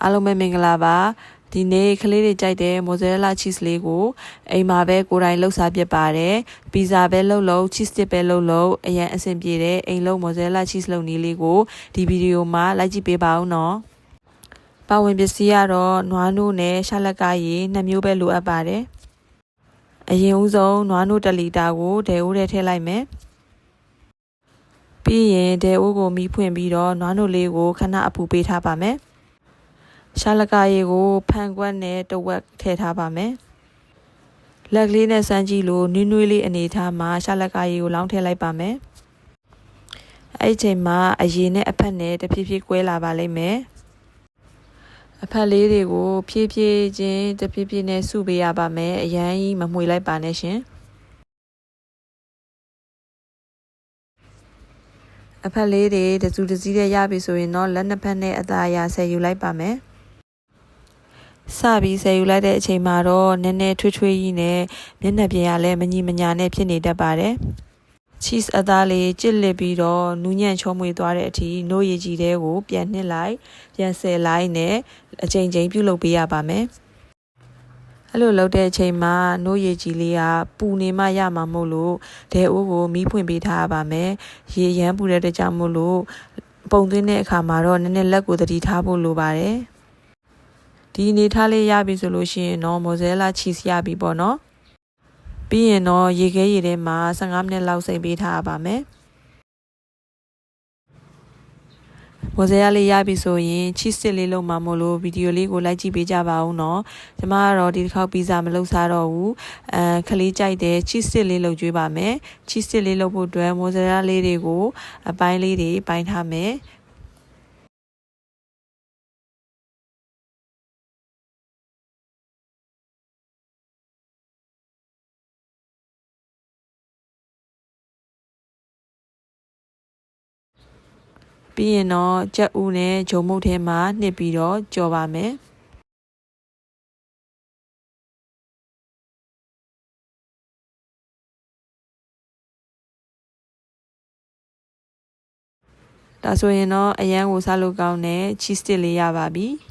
အားလုံးပဲမင်္ဂလာပါဒီနေ့ကလေးတွေကြိုက်တဲ့မိုဇာရက်လာချီစ်လေးကိုအိမ်မှာပဲကိုယ်တိုင်လှုပ်စားပြပါတယ်ပီဇာပဲလုပ်ချီစ်တစ်ပဲလုပ်အရင်အဆင်ပြေတဲ့အိမ်လုံးမိုဇာရက်လာချီစ်လုပ်နည်းလေးကိုဒီဗီဒီယိုမှာလိုက်ကြည့်ပေးပါဦးနော်ပါဝင်ပစ္စည်းကတော့နွားနို့နဲ့ရှာလက်ကရည်2မျိုးပဲလိုအပ်ပါတယ်အရင်ဦးဆုံးနွားနို့1လီတာကိုဒဲအိုးထဲထည့်လိုက်မယ်ပြီးရင်ဒဲအိုးကိုမီးဖွင့်ပြီးတော့နွားနို့လေးကိုခဏအပူပေးထားပါမယ်ရှာလကရေကိုဖန်ကွက်နဲ့တဝက်ထည့်ထားပါမယ်လက်ကလေးနဲ့စမ်းကြည့်လို့နွေးနွေးလေးအနေထားမှာရှာလကရေကိုလောင်းထည့်လိုက်ပါမယ်အဲ့ဒီချိန်မှာအရေနဲ့အဖက်နဲ့တဖြည်းဖြည်းကွဲလာပါလိမ့်မယ်အဖက်လေးတွေကိုဖြည်းဖြည်းချင်းတဖြည်းဖြည်းနဲ့စုပေးရပါမယ်အရန်ကြီးမမှွေလိုက်ပါနဲ့ရှင်အဖက်လေးတွေတစုတစည်းနဲ့ရပြီဆိုရင်တော့လက်နှစ်ဖက်နဲ့အသားအရာဆယ်ယူလိုက်ပါမယ်စပြီးဆယ်ယူလိုက်တဲ့အချိန်မှာတော့နည်းနည်းထွေးထွေးကြီးနဲ့မျက်နှာပြင်ကလည်းမညီမညာနဲ့ဖြစ်နေတတ်ပါတယ်ချီစ်အသားလေးကြစ်လစ်ပြီးတော့နူးညံ့ချောမွေသွားတဲ့အထိနို့ရည်ကြီးတဲ့ကိုပြန်နှစ်လိုက်ပြန်ဆယ်လိုက်နဲ့အချိန်ချင်းပြုတ်လုပ်ပေးရပါမယ်အဲ့လိုလုပ်တဲ့အချိန်မှာနို့ရည်ကြီးလေးကပူနေမှရမှာမို့လို့ဒဲအိုးကိုမီးဖွင့်ပေးထားရပါမယ်ရေရမ်းပူတဲ့အတွက်ကြောင့်မို့လို့ပုံသွင်းတဲ့အခါမှာတော့နည်းနည်းလက်ကိုသတိထားဖို့လိုပါတယ်ဒီအနေထားလေးရပြီဆိုလို့ရှိရင်တော့မိုဇာရက်လာချီစ်ရပြီပေါ့နော်ပြီးရင်တော့ရေခဲရေထဲမှာ15မိနစ်လောက်စိမ့်ပေးထားရပါမယ်မိုဇာရက်လေးရပြီဆိုရင်ချီစ်တစ်လေးလုံးမှာမို့လို့ဗီဒီယိုလေးကိုလိုက်ကြည့်ပေးကြပါဦးနော်ကျမကတော့ဒီတစ်ခေါက်ပီဇာမလုပ်စားတော့ဘူးခလေးကြိုက်တဲ့ချီစ်တစ်လေးလုပ်ကျွေးပါမယ်ချီစ်တစ်လေးလုပ်ဖို့အတွက်မိုဇာရက်လေးတွေကိုအပိုင်းလေးတွေပိုင်းထားမယ်ပြီးရင်တော့ကြက်ဥနဲ့ဂျုံမုတ်ထဲမှာနှစ်ပြီးတော့ကြော်ပါမယ်ဒါဆိုရင်တော့အရန်ကိုစားလို့ကောင်းတဲ့ချီစ်တစ်လေးရပါပြီ